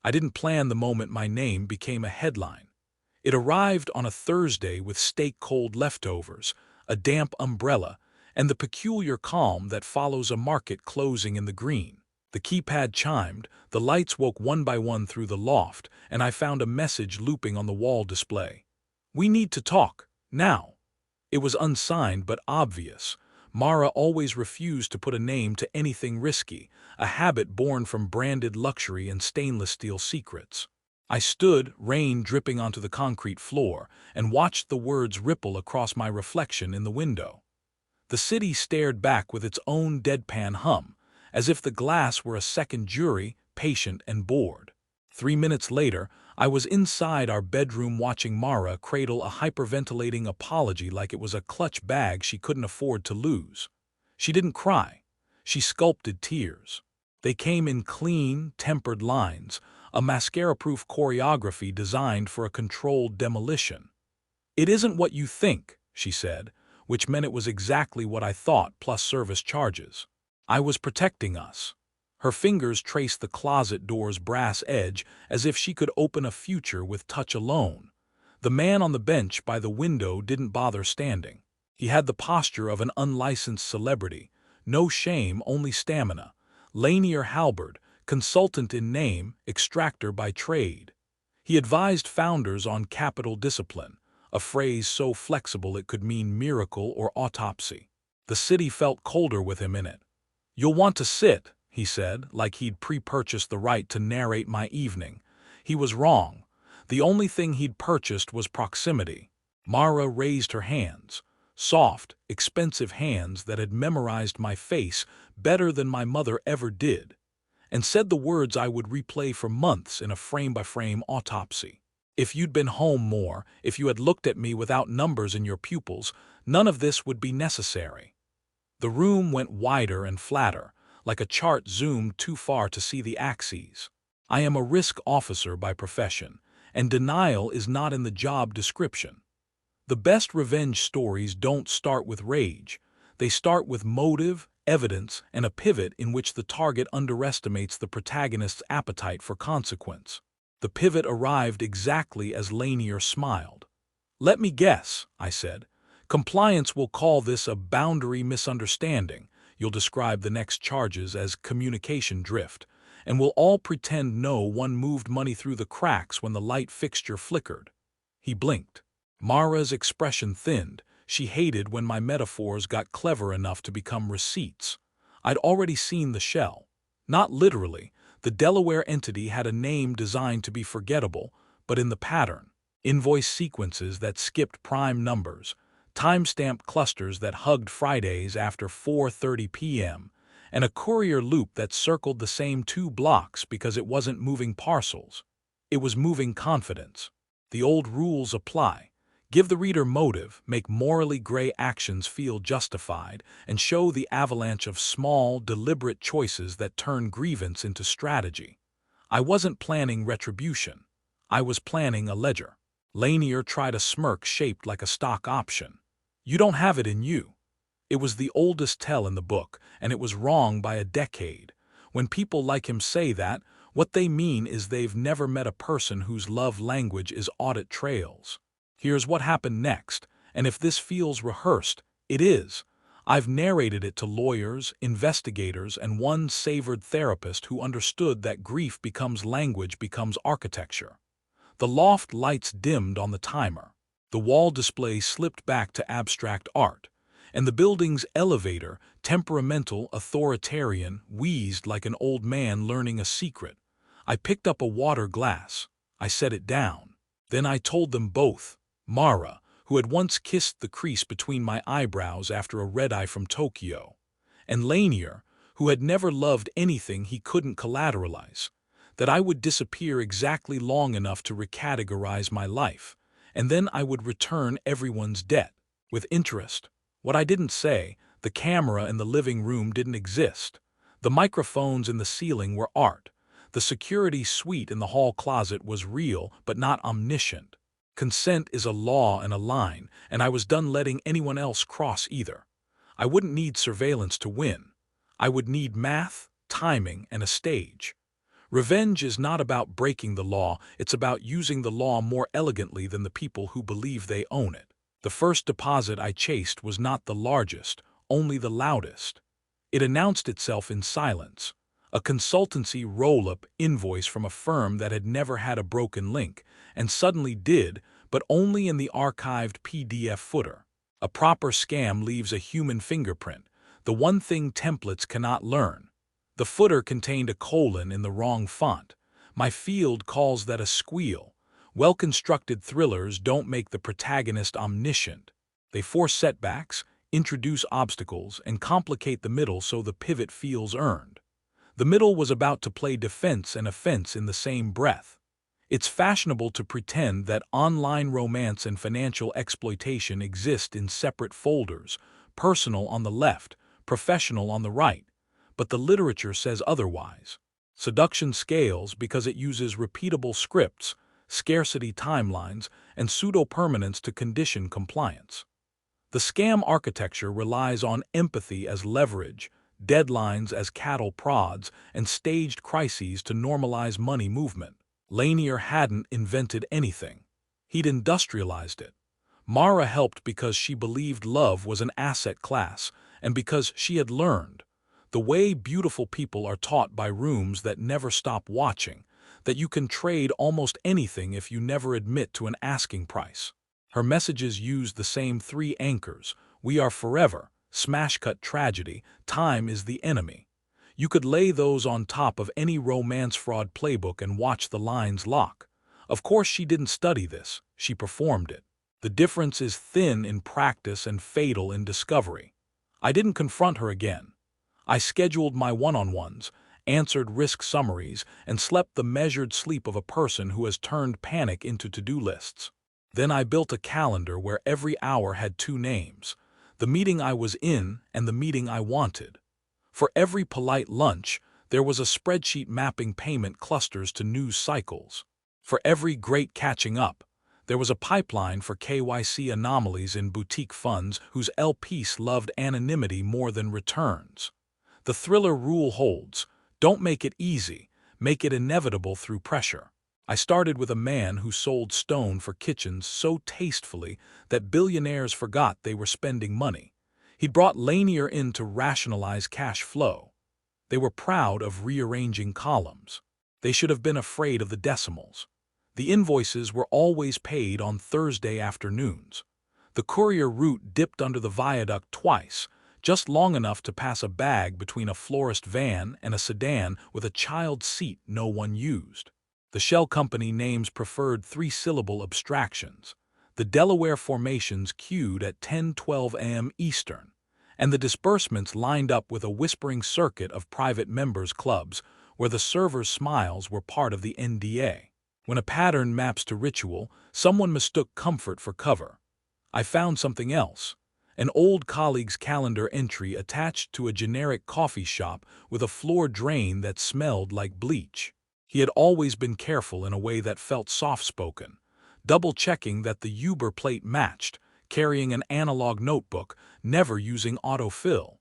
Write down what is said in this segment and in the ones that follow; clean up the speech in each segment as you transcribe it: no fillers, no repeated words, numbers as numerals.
I didn't plan the moment my name became a headline. It arrived on a Thursday with steak-cold leftovers, a damp umbrella, and the peculiar calm that follows a market closing in the green. The keypad chimed, the lights woke one by one through the loft, and I found a message looping on the wall display. "We need to talk, now." It was unsigned but obvious. Mara always refused to put a name to anything risky, a habit born from branded luxury and stainless steel secrets. I stood, rain dripping onto the concrete floor, and watched the words ripple across my reflection in the window. The city stared back with its own deadpan hum, as if the glass were a second jury, patient and bored. 3 minutes later, I was inside our bedroom watching Mara cradle a hyperventilating apology like it was a clutch bag she couldn't afford to lose. She didn't cry. She sculpted tears. They came in clean, tempered lines, a mascara-proof choreography designed for a controlled demolition. "It isn't what you think," she said, which meant it was exactly what I thought plus service charges. I was protecting us. Her fingers traced the closet door's brass edge as if she could open a future with touch alone. The man on the bench by the window didn't bother standing. He had the posture of an unlicensed celebrity. No shame, only stamina. Lanier Halberd, consultant in name, extractor by trade. He advised founders on capital discipline, a phrase so flexible it could mean miracle or autopsy. The city felt colder with him in it. "You'll want to sit," he said, like he'd pre-purchased the right to narrate my evening. He was wrong. The only thing he'd purchased was proximity. Mara raised her hands, soft, expensive hands that had memorized my face better than my mother ever did, and said the words I would replay for months in a frame-by-frame autopsy. "If you'd been home more, if you had looked at me without numbers in your pupils, none of this would be necessary." The room went wider and flatter, like a chart zoomed too far to see the axes. I am a risk officer by profession, and denial is not in the job description. The best revenge stories don't start with rage. They start with motive, evidence, and a pivot in which the target underestimates the protagonist's appetite for consequence. The pivot arrived exactly as Lanier smiled. "Let me guess," I said. "Compliance will call this a boundary misunderstanding. You'll describe the next charges as communication drift, and we'll all pretend no one moved money through the cracks when the light fixture flickered." He blinked. Mara's expression thinned. She hated when my metaphors got clever enough to become receipts. I'd already seen the shell. Not literally. The Delaware entity had a name designed to be forgettable, but in the pattern. Invoice sequences that skipped prime numbers, timestamp clusters that hugged Fridays after 4:30 p.m., and a courier loop that circled the same 2 blocks because it wasn't moving parcels. It was moving confidence. The old rules apply. Give the reader motive, make morally gray actions feel justified, and show the avalanche of small, deliberate choices that turn grievance into strategy. I wasn't planning retribution. I was planning a ledger. Lanier tried a smirk shaped like a stock option. "You don't have it in you." It was the oldest tell in the book, and it was wrong by a decade. When people like him say that, what they mean is they've never met a person whose love language is audit trails. Here's what happened next, and if this feels rehearsed, it is. I've narrated it to lawyers, investigators, and one savored therapist who understood that grief becomes language, becomes architecture. The loft lights dimmed on the timer. The wall display slipped back to abstract art, and the building's elevator, temperamental, authoritarian, wheezed like an old man learning a secret. I picked up a water glass. I set it down. Then I told them both. Mara, who had once kissed the crease between my eyebrows after a red-eye from Tokyo, and Lanier, who had never loved anything he couldn't collateralize, that I would disappear exactly long enough to recategorize my life, and then I would return everyone's debt, with interest. What I didn't say, the camera in the living room didn't exist. The microphones in the ceiling were art. The security suite in the hall closet was real, but not omniscient. Consent is a law and a line, and I was done letting anyone else cross either. I wouldn't need surveillance to win. I would need math, timing, and a stage. Revenge is not about breaking the law, it's about using the law more elegantly than the people who believe they own it. The first deposit I chased was not the largest, only the loudest. It announced itself in silence. A consultancy roll-up invoice from a firm that had never had a broken link, and suddenly did, but only in the archived PDF footer. A proper scam leaves a human fingerprint, the one thing templates cannot learn. The footer contained a colon in the wrong font. My field calls that a squeal. Well-constructed thrillers don't make the protagonist omniscient. They force setbacks, introduce obstacles, and complicate the middle so the pivot feels earned. The middle was about to play defense and offense in the same breath. It's fashionable to pretend that online romance and financial exploitation exist in separate folders, personal on the left, professional on the right, but the literature says otherwise. Seduction scales because it uses repeatable scripts, scarcity timelines, and pseudo-permanence to condition compliance. The scam architecture relies on empathy as leverage, deadlines as cattle prods, and staged crises to normalize money movement. Lanier hadn't invented anything. He'd industrialized it. Mara helped because she believed love was an asset class, and because she had learned, the way beautiful people are taught by rooms that never stop watching, that you can trade almost anything if you never admit to an asking price. Her messages used the same three anchors: we are forever, smash-cut tragedy, time is the enemy. You could lay those on top of any romance fraud playbook and watch the lines lock. Of course she didn't study this, she performed it. The difference is thin in practice and fatal in discovery. I didn't confront her again. I scheduled my one-on-ones, answered risk summaries, and slept the measured sleep of a person who has turned panic into to-do lists. Then I built a calendar where every hour had two names: the meeting I was in and the meeting I wanted. For every polite lunch, there was a spreadsheet mapping payment clusters to news cycles. For every great catching up, there was a pipeline for KYC anomalies in boutique funds whose LPs loved anonymity more than returns. The thriller rule holds: don't make it easy, make it inevitable through pressure. I started with a man who sold stone for kitchens so tastefully that billionaires forgot they were spending money. He'd brought Lanier in to rationalize cash flow. They were proud of rearranging columns. They should have been afraid of the decimals. The invoices were always paid on Thursday afternoons. The courier route dipped under the viaduct twice, just long enough to pass a bag between a florist van and a sedan with a child seat no one used. The shell company names preferred three-syllable abstractions. The Delaware formations queued at 10:12 a.m. Eastern, and the disbursements lined up with a whispering circuit of private members' clubs where the servers' smiles were part of the NDA. When a pattern maps to ritual, someone mistook comfort for cover. I found something else: an old colleague's calendar entry attached to a generic coffee shop with a floor drain that smelled like bleach. He had always been careful in a way that felt soft-spoken, double-checking that the Uber plate matched, carrying an analog notebook, never using autofill.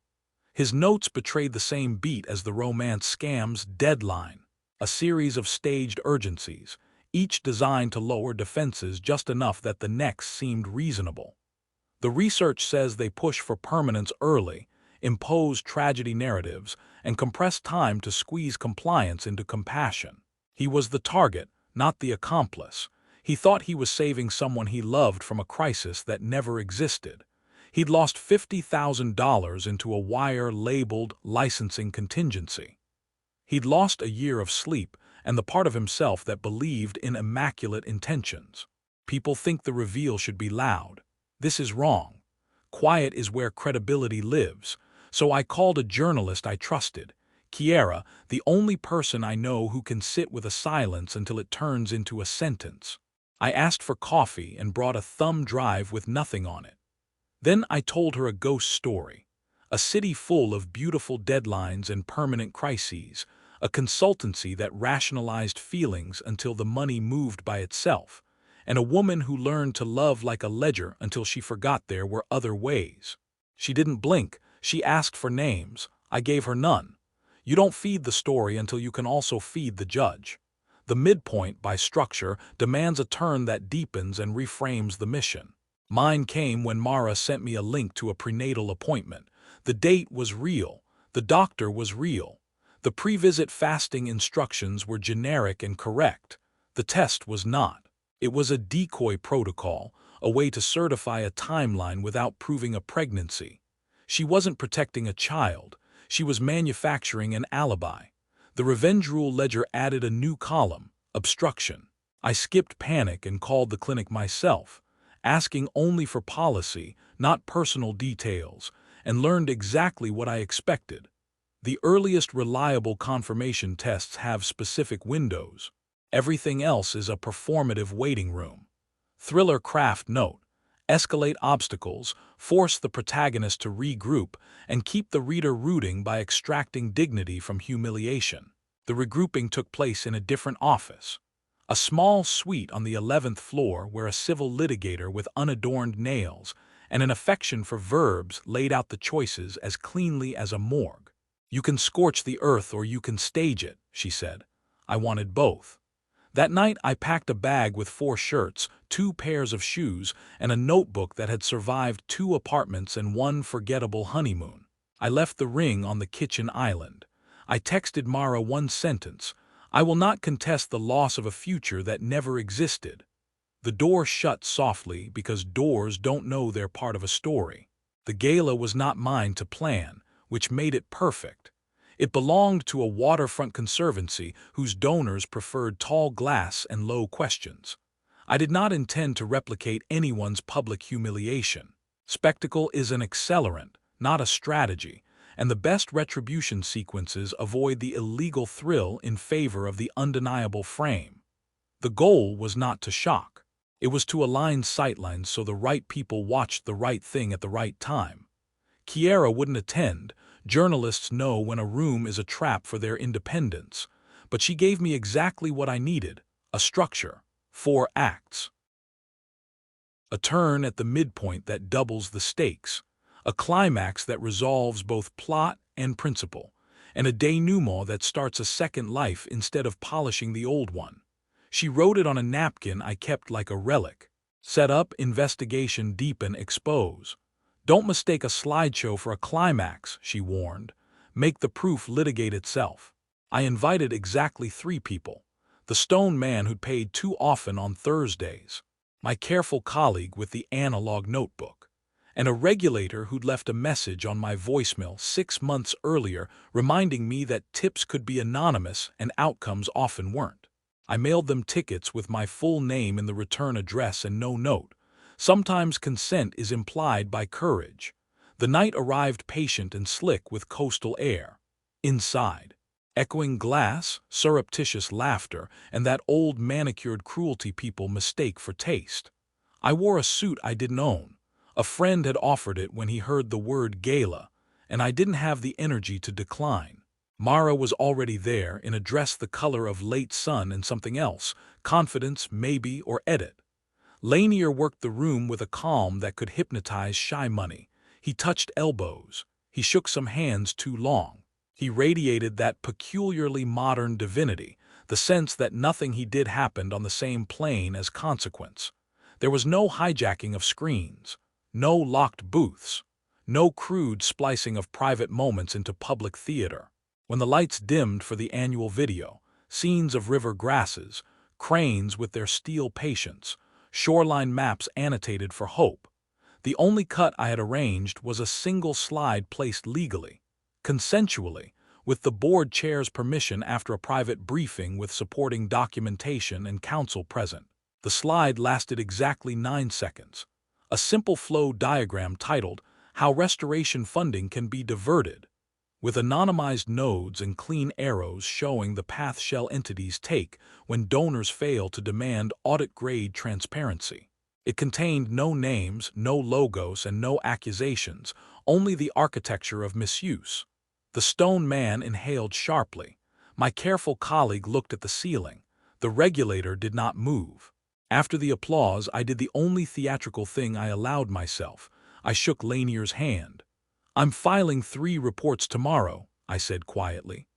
His notes betrayed the same beat as the romance scam's deadline: a series of staged urgencies, each designed to lower defenses just enough that the next seemed reasonable. The research says they push for permanence early, impose tragedy narratives, and compress time to squeeze compliance into compassion. He was the target, not the accomplice. He thought he was saving someone he loved from a crisis that never existed. He'd lost $50,000 into a wire labeled licensing contingency. He'd lost a year of sleep and the part of himself that believed in immaculate intentions. People think the reveal should be loud. This is wrong. Quiet is where credibility lives. So I called a journalist I trusted, Kiera, the only person I know who can sit with a silence until it turns into a sentence. I asked for coffee and brought a thumb drive with nothing on it. Then I told her a ghost story. A city full of beautiful deadlines and permanent crises, a consultancy that rationalized feelings until the money moved by itself, and a woman who learned to love like a ledger until she forgot there were other ways. She didn't blink. She asked for names. I gave her none. You don't feed the story until you can also feed the judge. The midpoint, by structure, demands a turn that deepens and reframes the mission. Mine came when Mara sent me a link to a prenatal appointment. The date was real. The doctor was real. The pre-visit fasting instructions were generic and correct. The test was not. It was a decoy protocol, a way to certify a timeline without proving a pregnancy. She wasn't protecting a child. She was manufacturing an alibi. The revenge rule ledger added a new column, obstruction. I skipped panic and called the clinic myself, asking only for policy, not personal details, and learned exactly what I expected. The earliest reliable confirmation tests have specific windows. Everything else is a performative waiting room. Thriller craft note: escalate obstacles, force the protagonist to regroup, and keep the reader rooting by extracting dignity from humiliation. The regrouping took place in a different office. A small suite on the 11th floor where a civil litigator with unadorned nails and an affection for verbs laid out the choices as cleanly as a morgue. "You can scorch the earth or you can stage it," she said. I wanted both. That night I packed a bag with 4 shirts, 2 pairs of shoes, and a notebook that had survived 2 apartments and 1 forgettable honeymoon. I left the ring on the kitchen island. I texted Mara one sentence: "I will not contest the loss of a future that never existed." The door shut softly because doors don't know they're part of a story. The gala was not mine to plan, which made it perfect. It belonged to a waterfront conservancy whose donors preferred tall glass and low questions. I did not intend to replicate anyone's public humiliation. Spectacle is an accelerant, not a strategy, and the best retribution sequences avoid the illegal thrill in favor of the undeniable frame. The goal was not to shock. It was to align sightlines so the right people watched the right thing at the right time. Kiera wouldn't attend. Journalists know when a room is a trap for their independence. But she gave me exactly what I needed: a structure, 4 acts. A turn at the midpoint that doubles the stakes, a climax that resolves both plot and principle, and a denouement that starts a second life instead of polishing the old one. She wrote it on a napkin I kept like a relic. Set up, investigation, deepen, expose. "Don't mistake a slideshow for a climax," she warned. "Make the proof litigate itself." I invited exactly 3 people: the stone man who'd paid too often on Thursdays, my careful colleague with the analog notebook, and a regulator who'd left a message on my voicemail 6 months earlier reminding me that tips could be anonymous and outcomes often weren't. I mailed them tickets with my full name in the return address and no note. Sometimes consent is implied by courage. The night arrived patient and slick with coastal air. Inside, echoing glass, surreptitious laughter, and that old manicured cruelty people mistake for taste. I wore a suit I didn't own. A friend had offered it when he heard the word gala, and I didn't have the energy to decline. Mara was already there in a dress the color of late sun and something else: confidence, maybe, or edit. Lanier worked the room with a calm that could hypnotize shy money. He touched elbows. He shook some hands too long. He radiated that peculiarly modern divinity, the sense that nothing he did happened on the same plane as consequence. There was no hijacking of screens, no locked booths, no crude splicing of private moments into public theater. When the lights dimmed for the annual video, scenes of river grasses, cranes with their steel patience, shoreline maps annotated for hope. The only cut I had arranged was a single slide placed legally, consensually, with the board chair's permission after a private briefing with supporting documentation and counsel present. The slide lasted exactly 9 seconds. A simple flow diagram titled "How Restoration Funding Can Be Diverted," with anonymized nodes and clean arrows showing the path shell entities take when donors fail to demand audit-grade transparency. It contained no names, no logos, and no accusations, only the architecture of misuse. The stone man inhaled sharply. My careful colleague looked at the ceiling. The regulator did not move. After the applause, I did the only theatrical thing I allowed myself. I shook Lanier's hand. "I'm filing 3 reports tomorrow," I said quietly.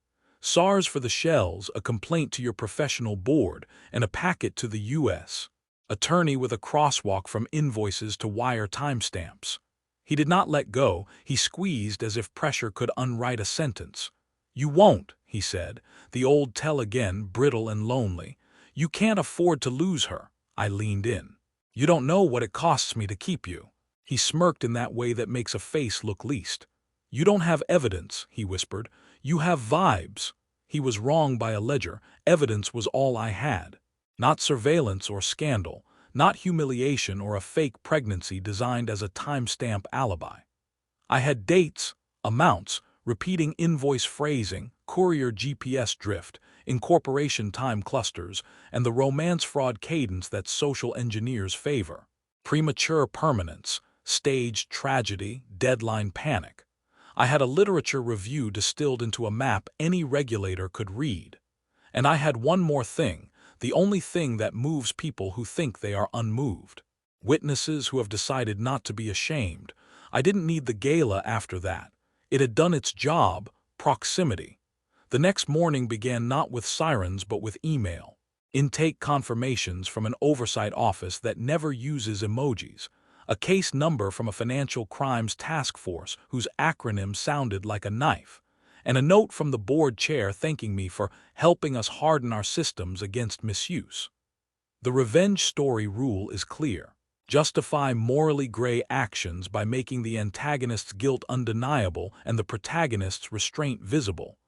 SARS for the shells, a complaint to your professional board, and a packet to the U.S. attorney with a crosswalk from invoices to wire timestamps. He did not let go. He squeezed as if pressure could unwrite a sentence. "You won't," he said, the old tell again, brittle and lonely. "You can't afford to lose her." I leaned in. "You don't know what it costs me to keep you." He smirked in that way that makes a face look least. "You don't have evidence," he whispered. "You have vibes." He was wrong by a ledger. Evidence was all I had. Not surveillance or scandal, not humiliation or a fake pregnancy designed as a timestamp alibi. I had dates, amounts, repeating invoice phrasing, courier GPS drift, incorporation time clusters, and the romance fraud cadence that social engineers favor. Premature permanence, staged tragedy, deadline panic. I had a literature review distilled into a map any regulator could read. And I had one more thing, the only thing that moves people who think they are unmoved. Witnesses who have decided not to be ashamed. I didn't need the gala after that. It had done its job, proximity. The next morning began not with sirens but with email. Intake confirmations from an oversight office that never uses emojis. A case number from a financial crimes task force whose acronym sounded like a knife. And a note from the board chair thanking me for helping us harden our systems against misuse. The revenge story rule is clear. Justify morally gray actions by making the antagonist's guilt undeniable and the protagonist's restraint visible.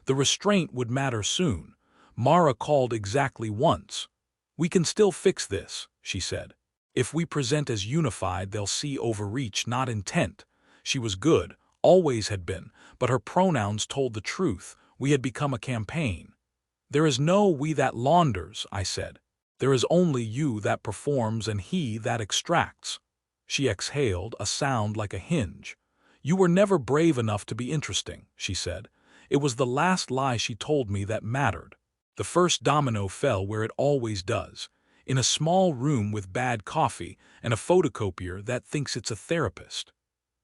The restraint would matter soon. Mara called exactly once. "We can still fix this," she said. "If we present as unified, they'll see overreach, not intent." She was good, always had been, but her pronouns told the truth. We had become a campaign. "There is no we that launders," I said. "There is only you that performs and he that extracts." She exhaled, a sound like a hinge. "You were never brave enough to be interesting," she said. It was the last lie she told me that mattered. The first domino fell where it always does, in a small room with bad coffee and a photocopier that thinks it's a therapist.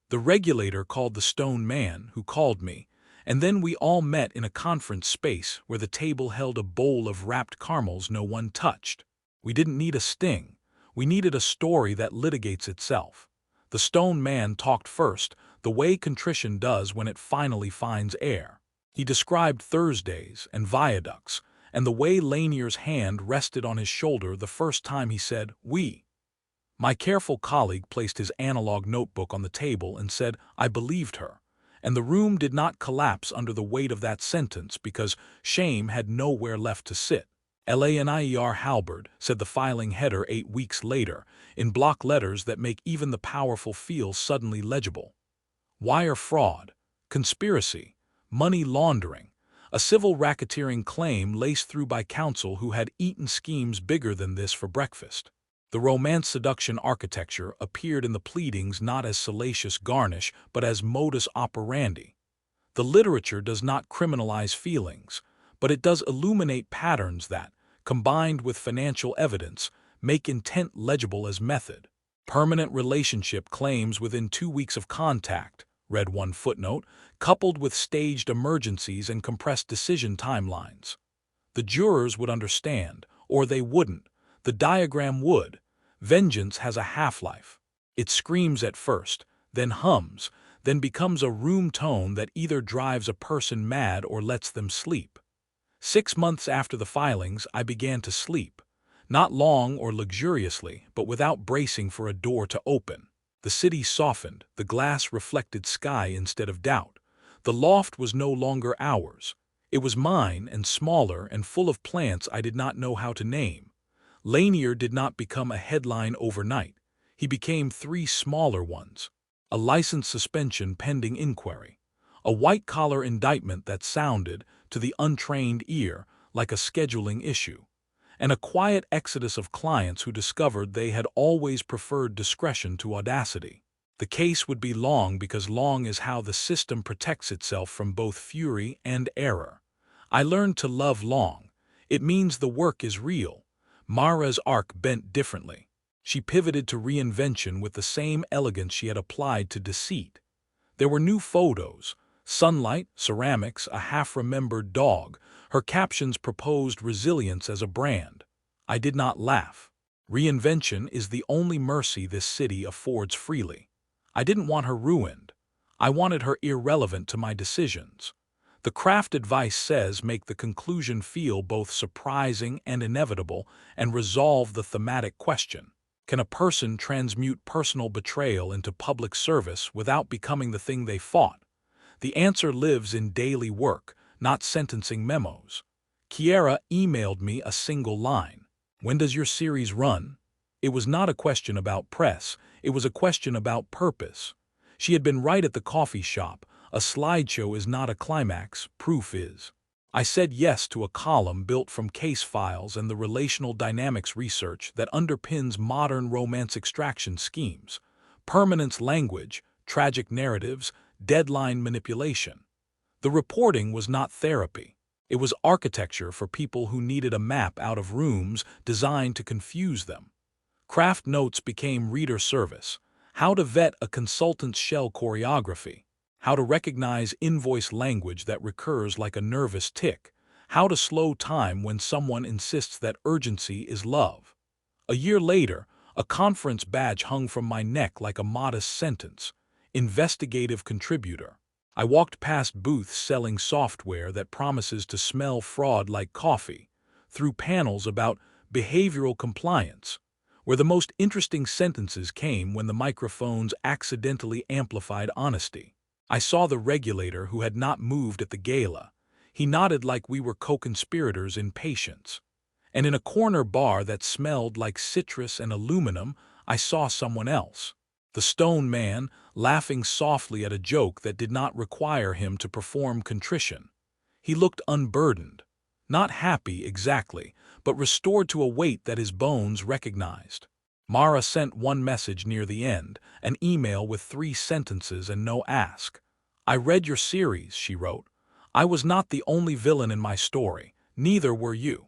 The regulator called the stone man, who called me, and then we all met in a conference space where the table held a bowl of wrapped caramels no one touched. We didn't need a sting. We needed a story that litigates itself. The stone man talked first, the way contrition does when it finally finds air. He described Thursdays and viaducts, and the way Lanier's hand rested on his shoulder the first time he said, "We." My careful colleague placed his analog notebook on the table and said, "I believed her." And the room did not collapse under the weight of that sentence because shame had nowhere left to sit. "Lanier Halberd," said the filing header 8 weeks later, in block letters that make even the powerful feel suddenly legible. Wire fraud, conspiracy, money laundering, a civil racketeering claim laced through by counsel who had eaten schemes bigger than this for breakfast. The romance seduction architecture appeared in the pleadings not as salacious garnish but as modus operandi. The literature does not criminalize feelings, but it does illuminate patterns that, combined with financial evidence, make intent legible as method. "Permanent relationship claims within 2 weeks of contact," read one footnote, coupled with staged emergencies and compressed decision timelines. The jurors would understand, or they wouldn't. The diagram would. Vengeance has a half-life. It screams at first, then hums, then becomes a room tone that either drives a person mad or lets them sleep. 6 months after the filings, I began to sleep. Not long or luxuriously, but without bracing for a door to open. The city softened, the glass reflected sky instead of doubt. The loft was no longer ours. It was mine and smaller and full of plants I did not know how to name. Lanier did not become a headline overnight. He became 3 smaller ones. A license suspension pending inquiry. A white-collar indictment that sounded, to the untrained ear, like a scheduling issue. And a quiet exodus of clients who discovered they had always preferred discretion to audacity. The case would be long because long is how the system protects itself from both fury and error. I learned to love long. It means the work is real. Mara's arc bent differently. She pivoted to reinvention with the same elegance she had applied to deceit. There were new photos, Sunlight, ceramics, a half-remembered dog. Her captions proposed resilience as a brand. I did not laugh. Reinvention is the only mercy this city affords freely. I didn't want her ruined. I wanted her irrelevant to my decisions. The craft advice says make the conclusion feel both surprising and inevitable and resolve the thematic question. Can a person transmute personal betrayal into public service without becoming the thing they fought? The answer lives in daily work, not sentencing memos. Kiera emailed me a single line. When does your series run? It was not a question about press, it was a question about purpose. She had been right at the coffee shop. A slideshow is not a climax, proof is. I said yes to a column built from case files and the relational dynamics research that underpins modern romance extraction schemes. Permanence language, tragic narratives, deadline manipulation. The reporting was not therapy. It was architecture for people who needed a map out of rooms designed to confuse them. Craft notes became reader service. How to vet a consultant's shell choreography. How to recognize invoice language that recurs like a nervous tick. How to slow time when someone insists that urgency is love. A year later, a conference badge hung from my neck like a modest sentence. Investigative contributor. I walked past booths selling software that promises to smell fraud like coffee, through panels about behavioral compliance, where the most interesting sentences came when the microphones accidentally amplified honesty. I saw the regulator who had not moved at the gala. He nodded like we were co-conspirators in patience. And in a corner bar that smelled like citrus and aluminum, I saw someone else. The stone man, laughing softly at a joke that did not require him to perform contrition. He looked unburdened. Not happy exactly, but restored to a weight that his bones recognized. Mara sent one message near the end, an email with 3 sentences and no ask. I read your series, she wrote. I was not the only villain in my story, neither were you.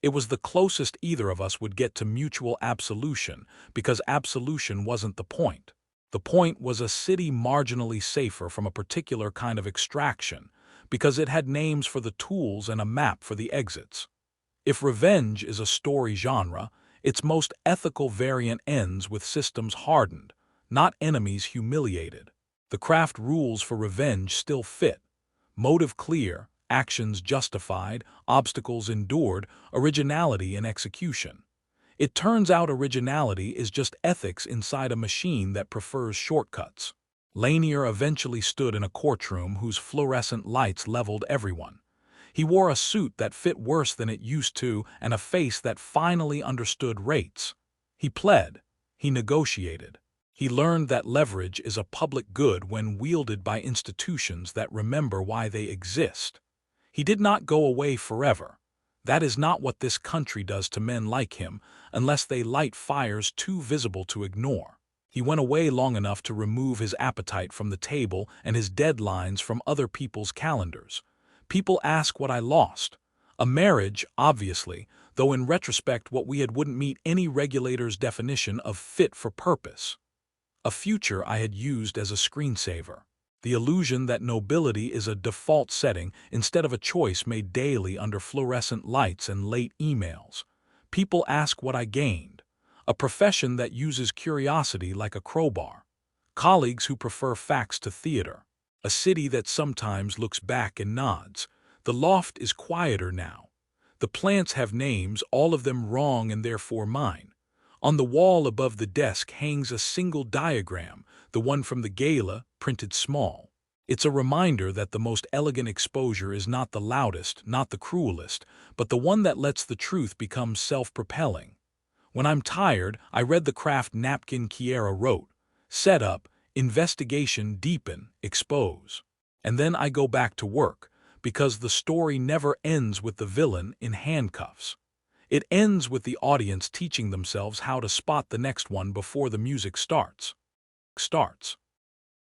It was the closest either of us would get to mutual absolution, because absolution wasn't the point. The point was a city marginally safer from a particular kind of extraction, because it had names for the tools and a map for the exits. If revenge is a story genre, its most ethical variant ends with systems hardened, not enemies humiliated. The craft rules for revenge still fit. Motive clear, actions justified, obstacles endured, originality in execution. It turns out originality is just ethics inside a machine that prefers shortcuts. Lanier eventually stood in a courtroom whose fluorescent lights leveled everyone. He wore a suit that fit worse than it used to and a face that finally understood rates. He pled. He negotiated. He learned that leverage is a public good when wielded by institutions that remember why they exist. He did not go away forever. That is not what this country does to men like him, unless they light fires too visible to ignore. He went away long enough to remove his appetite from the table and his deadlines from other people's calendars. People ask what I lost. A marriage, obviously, though in retrospect what we had wouldn't meet any regulator's definition of fit for purpose. A future I had used as a screensaver. The illusion that nobility is a default setting instead of a choice made daily under fluorescent lights and late emails. People ask what I gained. A profession that uses curiosity like a crowbar. Colleagues who prefer facts to theater. A city that sometimes looks back and nods. The loft is quieter now. The plants have names, all of them wrong and therefore mine. On the wall above the desk hangs a single diagram, the one from the gala, printed small. It's a reminder that the most elegant exposure is not the loudest, not the cruelest, but the one that lets the truth become self-propelling. When I'm tired, I read the craft napkin Kiera wrote. Set up, investigation, deepen, expose. And then I go back to work, because the story never ends with the villain in handcuffs. It ends with the audience teaching themselves how to spot the next one before the music starts.